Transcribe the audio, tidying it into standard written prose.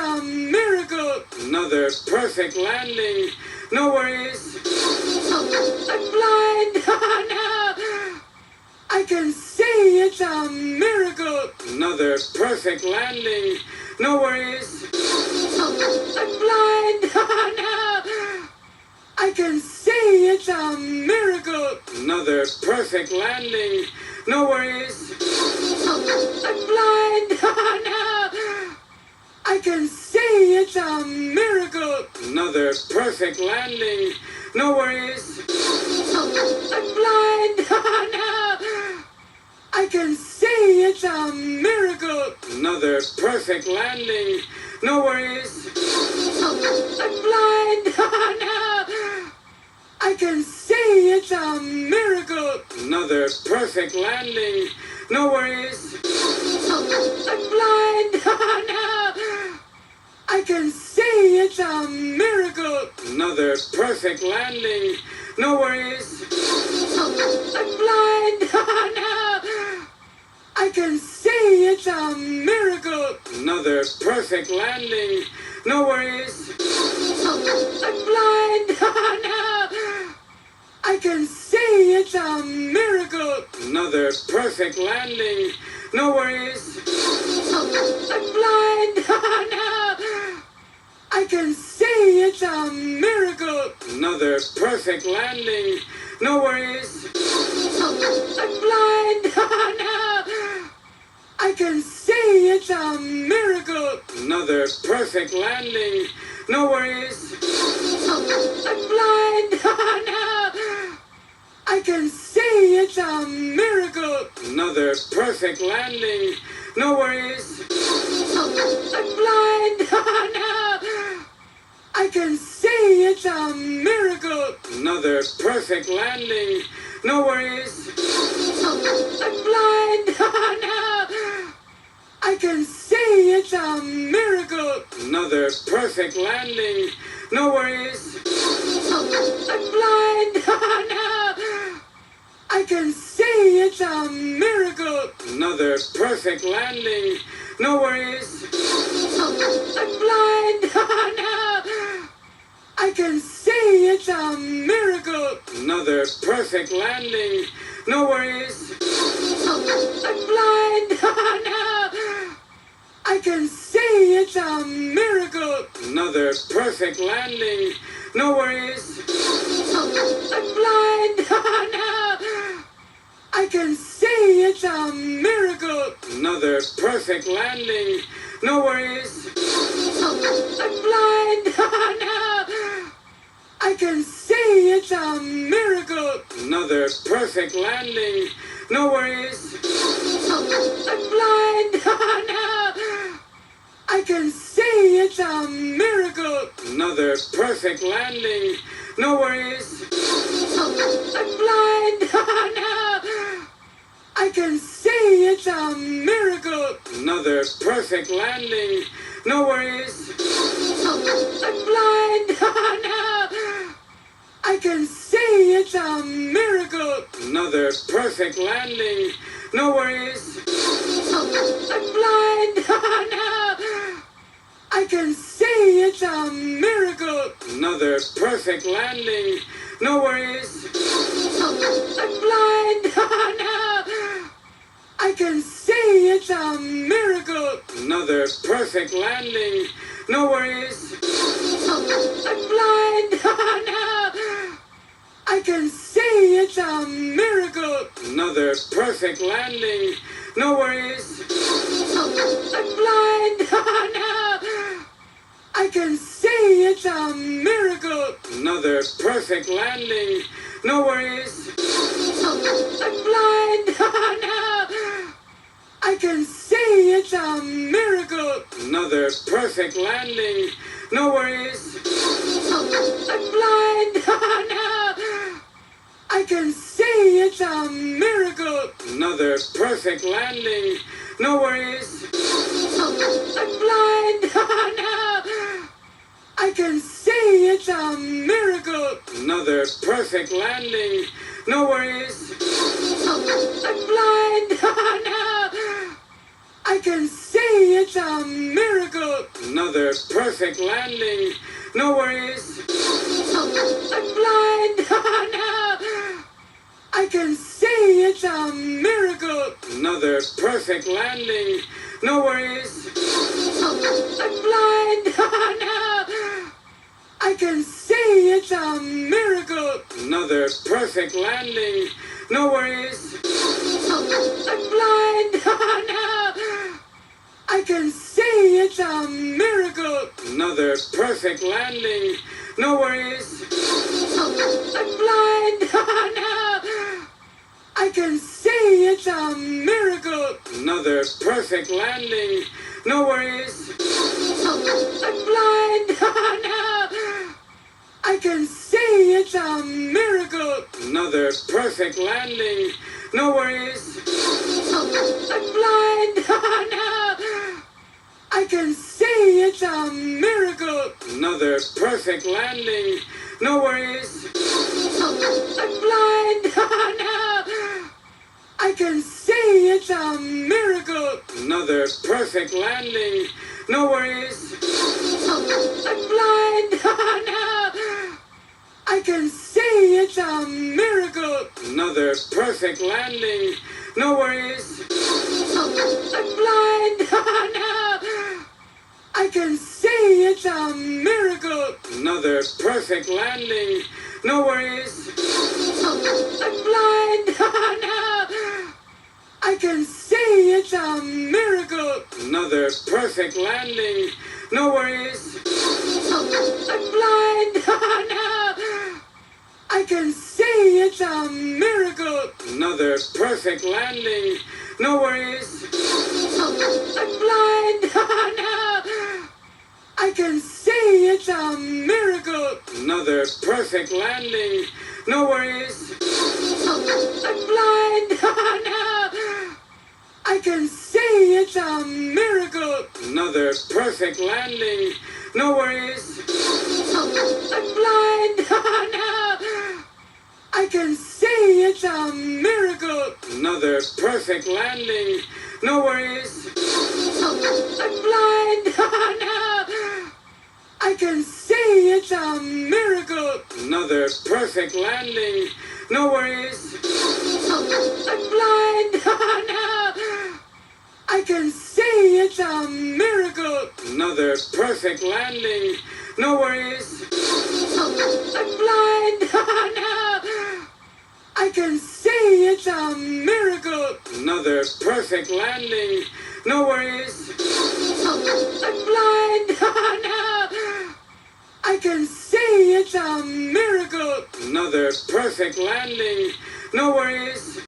a miracle. Another perfect landing. No worries. I'm blind. Oh, no. I can see. It's a miracle. Another perfect landing. No worries. I'm blind. Oh, no. I can see. It's a miracle. Another perfect landing. No worries. I'm blind. Oh, no. I can see. It's a miracle. Another perfect landing. No worries. I'm blind. Oh, no. I can see. It's a miracle. Another perfect landing. No worries. I'm blind. Oh, no. I can see. It's a miracle. Another perfect landing. No worries. I'm blind. Oh, no. I can see. It's a miracle. Another perfect landing. No worries. I'm blind. Oh, no. I can see. It's a miracle. Another perfect landing. No worries. I'm blind. Oh, no. I can see. It's a miracle. Another perfect landing. No worries. I'm blind. Oh, no. I can see. It's a miracle. Another perfect landing. No worries. I'm blind. Oh, no. I can see. It's a miracle. Another perfect landing. No worries. I'm blind. Oh, no. I can see. It's a miracle. Another perfect landing. No worries. I'm blind. Oh, no. I can see. It's a miracle. Another perfect landing. No worries. I'm blind. Oh, no. I can see. It's a miracle. Another perfect landing. No worries. I'm blind. Oh, no. I can see. It's a miracle. Another perfect landing. No worries. I'm blind. Oh, no. I can see. It's a miracle. Another perfect landing. No worries. I'm blind. Oh, no. I can see. It's a miracle. Another perfect landing. No worries. I'm blind. Oh, no. I can see. It's a miracle. Another perfect landing. No worries. I'm blind. Oh, no. I can see. It's a miracle. Another perfect landing. No worries. I'm blind. Oh, no. I can see. It's a miracle. Another perfect landing. No worries. I'm blind. Oh, no. I can see. It's a miracle. Another perfect landing. No worries. I'm blind. Oh, no. I can see. It's a miracle. Another perfect landing. No worries. I'm blind. Oh, no. I can see. It's a miracle. Another perfect landing. No worries. I'm blind. Oh, no. I can see. It's a miracle. Another perfect landing. No worries. I'm blind. Oh, no. I can see. It's a miracle. Another perfect landing. No worries. I'm blind. Oh, no. I can see. It's a miracle. Another perfect landing. No worries. I'm blind. Oh, no. I can see. It's a miracle. Another perfect landing. No worries. I'm blind. Oh, no. I can see. It's a miracle. Another perfect landing. No worries. I'm blind. Oh, no. I can see. It's a miracle. Another perfect landing. No worries. I'm blind. Oh, no. I can see. It's a miracle. Another perfect landing. No worries. I'm blind. No. I can see. It's a miracle. Another perfect landing. No worries. I'm blind. No. I can see. It's a miracle. Another perfect landing. No worries. I'm blind. No. I can see. It's a miracle. Another perfect landing. No worries. I'm blind. No. I can see. It's a miracle. Another perfect landing. No worries. I'm blind. No. I can see. It's a miracle. Another perfect landing. No worries. I'm blind. No. I can see. It's a miracle. Another perfect landing. No worries. I'm blind. No. I can see. It's a miracle. Another perfect landing. No worries. I'm blind. No. I can see. It's a miracle. Another perfect landing. No worries. I'm blind. No. I can see. It's a miracle. Another perfect landing. No worries. I'm blind. No. I can see. It's a miracle. Another perfect landing. No worries. I'm blind. No. I can see. It's a miracle. Another perfect landing. No worries. I'm blind. No. I can see. It's a miracle. Another perfect landing. No worries. I'm blind. No. I can see. It's a miracle. Another perfect landing. No worries. I'm blind. No. I can see. It's a miracle. Another perfect landing. No worries. I'm blind. No. I can see. It's a miracle. Another perfect landing. No worries. I'm blind. No. I can see. It's a miracle. Another perfect landing. No worries. I'm blind. No. I can see. It's a miracle. Another perfect landing. No worries. I'm blind. No. I can see. It's a miracle. Another perfect landing. No worries.